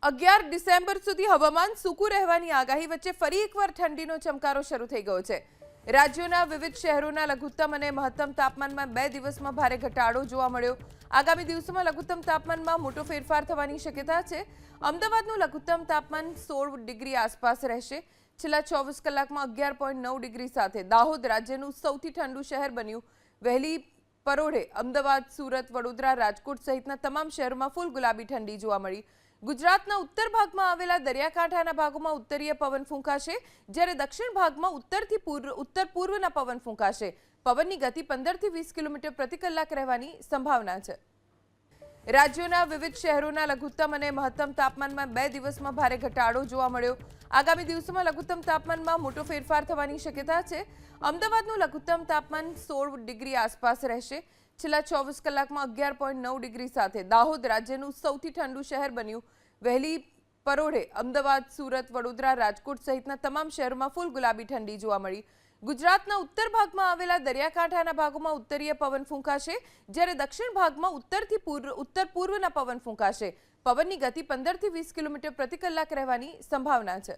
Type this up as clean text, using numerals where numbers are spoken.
11 December સુધી હવામાન સૂકું રહેવાની આગાહી વચ્ચે ફરી એકવાર ઠંડીનો ચમકારો શરૂ થઈ ગયો છે। રાજ્યોના વિવિધ શહેરોના લઘુત્તમ અને મહત્તમ તાપમાનમાં 2 દિવસમાં ભારે ઘટાડો જોવા મળ્યો। આગામી દિવસોમાં લઘુત્તમ તાપમાનમાં મોટો ફેરફાર થવાની શક્યતા છે। અમદાવાદનું લઘુત્તમ તાપમાન 16 ડિગ્રી આસપાસ રહેશે। છેલ્લા 24 કલાકમાં 11.9 ડિગ્રી સાથે દાહોદ રાજ્યનું સૌથી ઠંડુ શહેર બન્યું। વહેલી પરોઢે અમદાવાદ, સુરત, વડોદરા, રાજકોટ સહિતના તમામ શહેરોમાં ફૂલ ગુલાબી ઠંડી જોવા મળી। ગુજરાતના ઉત્તર ભાગમાં આવેલા દરિયાકાંઠાના ભાગોમાં ઉત્તરીય પવન ફૂંકાશે, જ્યારે દક્ષિણ ભાગમાં ઉત્તરથી ઉત્તર પૂર્વના પવન ફૂંકાશે। પવનની ગતિ 15 થી 20 કિલોમીટર પ્રતિ કલાક રહેવાની સંભાવના છે। રાજ્યોના વિવિધ શહેરોના લઘુત્તમ અને મહત્તમ તાપમાનમાં 2 દિવસમાં ભારે ઘટાડો જોવા મળ્યો। આગામી દિવસોમાં લઘુત્તમ તાપમાનમાં મોટો ફેરફાર થવાની શક્યતા છે। અમદાવાદનું લઘુત્તમ તાપમાન 16 ડિગ્રી આસપાસ રહેશે। છેલ્લા 24 કલાકમાં 11.9 ડિગ્રી સાથે દાહોદ રાજ્યનું સૌથી ઠંડુ શહેર બન્યું। વહેલી પરોઢે અમદાવાદ, સુરત, વડોદરા, રાજકોટ સહિતના તમામ શહેરોમાં ફૂલ ગુલાબી ઠંડી જોવા મળી। ગુજરાતના ઉત્તર ભાગમાં આવેલા દરિયાકાંઠાના ભાગોમાં ઉત્તરીય પવન ફૂંકાશે, જ્યારે દક્ષિણ ભાગમાં ઉત્તરથી ઉત્તર પૂર્વના પવન ફૂંકાશે। પવનની ગતિ 15 થી 20 કિલોમીટર પ્રતિ કલાક રહેવાની સંભાવના છે।